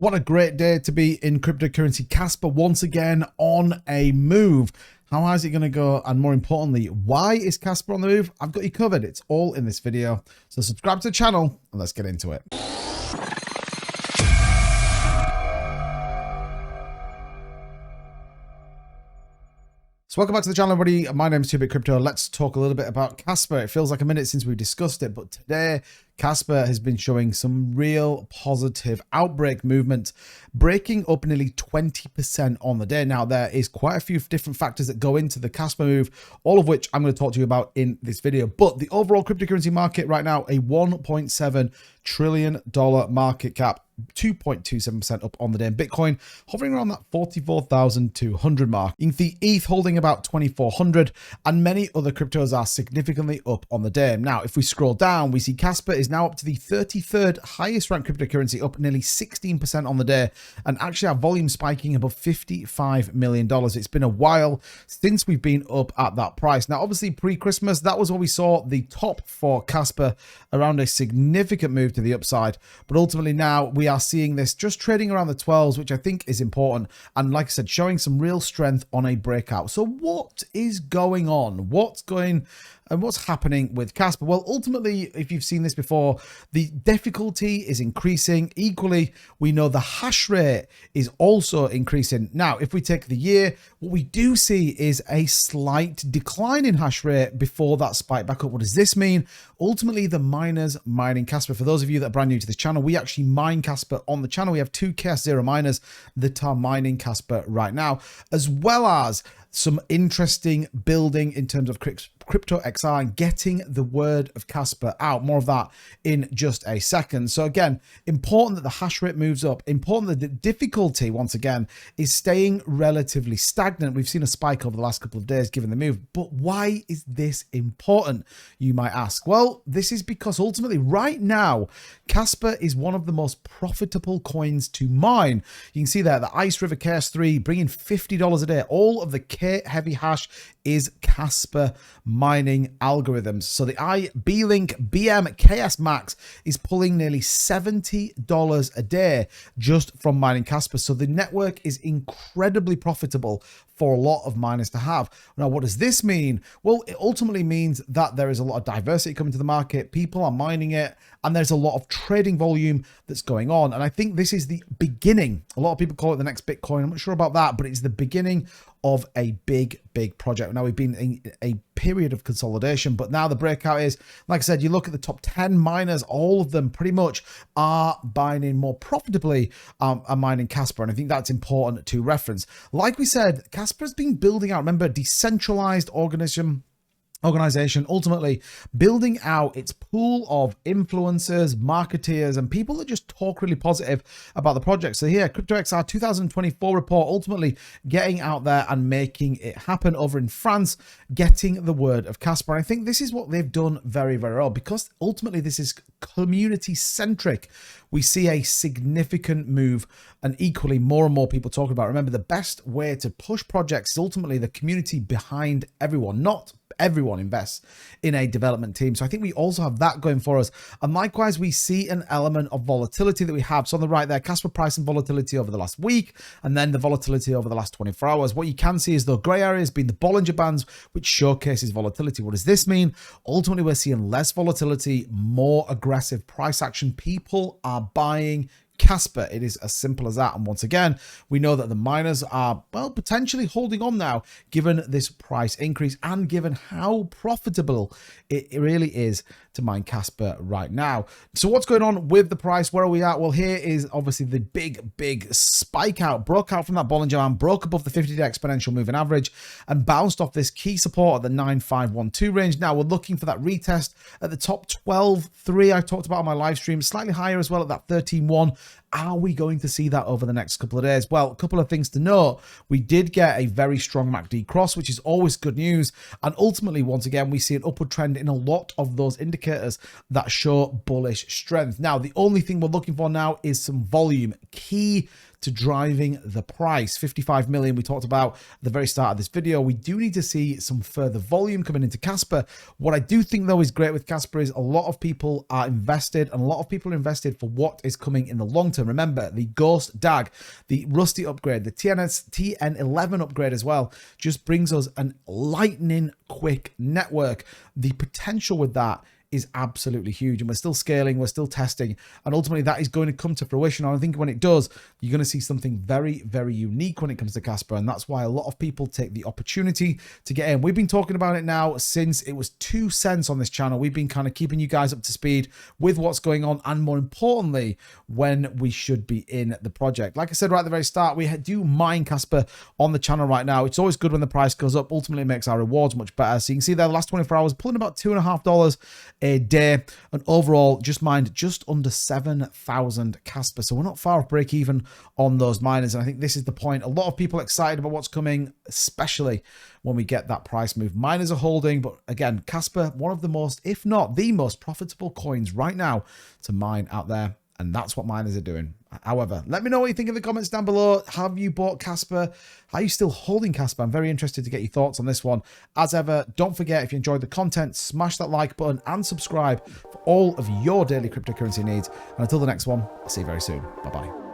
What a great day to be in cryptocurrency. Kaspa once again on a move. How is it going to go? And more importantly, why is Kaspa on the move? I've got you covered. It's all in this video. So subscribe to the channel and let's get into it. So welcome back to the channel, everybody. My name is 2Bit Crypto. Let's talk a little bit about Kaspa. It feels like a minute since we discussed it, but today Kaspa has been showing some real positive outbreak movement, breaking up nearly 20% on the day. Now, there is quite a few different factors that go into the Kaspa move, all of which I'm going to talk to you about in this video. But the overall cryptocurrency market right now, a $1.7 trillion market cap, 2.27% up on the day. And Bitcoin hovering around that 44,200 mark. The ETH holding about 2,400, and many other cryptos are significantly up on the day. Now, if we scroll down, we see Kaspa is now up to the 33rd highest ranked cryptocurrency, up nearly 16% on the day, and actually our volume spiking above $55 million. It's been a while since we've been up at that price. Now, obviously pre-Christmas, that was where we saw the top for Kaspa around a significant move to the upside, but ultimately now we are seeing this just trading around the 12s, which I think is important, and like I said, showing some real strength on a breakout. So what is going on? What's happening with Kaspa? Well, ultimately, if you've seen this before, the difficulty is increasing. Equally, we know the hash rate is also increasing. Now, if we take the year, what we do see is a slight decline in hash rate before that spike back up. What does this mean? Ultimately, the miners mining Kaspa. For those of you that are brand new to this channel, we actually mine Kaspa on the channel. We have two KS0 miners that are mining Kaspa right now, as well as some interesting building in terms of crypto XR and getting the word of Kaspa out. More of that in just a second. So again, important that the hash rate moves up. Important that the difficulty, once again, is staying relatively stagnant. We've seen a spike over the last couple of days given the move. But why is this important, you might ask? Well, this is because ultimately right now, Kaspa is one of the most profitable coins to mine. You can see there, the Ice River KS3 bringing $50 a day. All of the K heavy hash is Kaspa mining algorithms. So the B-Link BM KS Max is pulling nearly $70 a day just from mining Kaspa. So the network is incredibly profitable for a lot of miners to have. Now, what does this mean? Well, it ultimately means that there is a lot of diversity coming to the market. People are mining it, and there's a lot of trading volume that's going on. And I think this is the beginning. A lot of people call it the next Bitcoin. I'm not sure about that, but it's the beginning of a big project. Now, we've been in a period of consolidation, but now the breakout is, like I said, you look at the top 10 miners, all of them pretty much are buying more profitably, are mining Kaspa. And I think that's important to reference. Like we said, Kaspa's been building out, remember, decentralized organization, ultimately building out its pool of influencers, marketeers, and people that just talk really positive about the project. So here, CryptoXR 2024 report, ultimately getting out there and making it happen over in France, getting the word of Kaspa. And I think this is what they've done very, very well, because ultimately this is community centric. We see a significant move, and equally more and more people talking about. Remember, the best way to push projects is ultimately the community behind everyone, not everyone invests in a development team. So I think we also have that going for us. And likewise, we see an element of volatility that we have. So on the right there, Kaspa price and volatility over the last week, and then the volatility over the last 24 hours. What you can see is the gray areas being the Bollinger Bands, which showcases volatility. What does this mean? Ultimately, we're seeing less volatility, more aggressive price action. People are buying Kaspa. It is as simple as that. And once again, we know that the miners are, well, potentially holding on now, given this price increase and given how profitable it really is to mine Kaspa right now. So what's going on with the price? Where are we at? Well, here is obviously the big spike out, broke out from that Bollinger Band, broke above the 50-day exponential moving average, and bounced off this key support at the 9512 range. Now we're looking for that retest at the top 12.3 I talked about on my live stream, slightly higher as well at that 13.1. Are we going to see that over the next couple of days? Well, a couple of things to note. We did get a very strong MACD cross, which is always good news. And ultimately, once again, we see an upward trend in a lot of those indicators indicators that show bullish strength. Now, the only thing we're looking for now is some volume, key to driving the price. 55 million we talked about at the very start of this video. We do need to see some further volume coming into Kaspa. What I do think though is great with Kaspa is a lot of people are invested, and a lot of people are invested for what is coming in the long term. Remember, the Ghost DAG, the Rusty upgrade, the TN11 upgrade as well, just brings us a lightning quick network. The potential with that is absolutely huge, and we're still scaling, we're still testing, and ultimately that is going to come to fruition. And I think when it does, you're going to see something very, very unique when it comes to Kaspa, and that's why a lot of people take the opportunity to get in. We've been talking about it now since it was 2 cents on this channel. We've been kind of keeping you guys up to speed with what's going on, and more importantly, when we should be in the project. Like I said right at the very start, we do mine Kaspa on the channel right now. It's always good when the price goes up. Ultimately, it makes our rewards much better. So you can see there, the last 24 hours, pulling about $2.50 a day, and overall just mined just under 7,000 Kaspa. So we're not far off break even on those miners, and I think this is the point. A lot of people excited about what's coming, especially when we get that price move. Miners are holding, but again, Kaspa, one of the most, if not the most profitable coins right now to mine out there, and that's what miners are doing. However, let me know what you think in the comments down below. Have you bought Kaspa? Are you still holding Kaspa? I'm very interested to get your thoughts on this one. As ever, don't forget, if you enjoyed the content, smash that like button and subscribe for all of your daily cryptocurrency needs. And until the next one, I'll see you very soon. Bye-bye.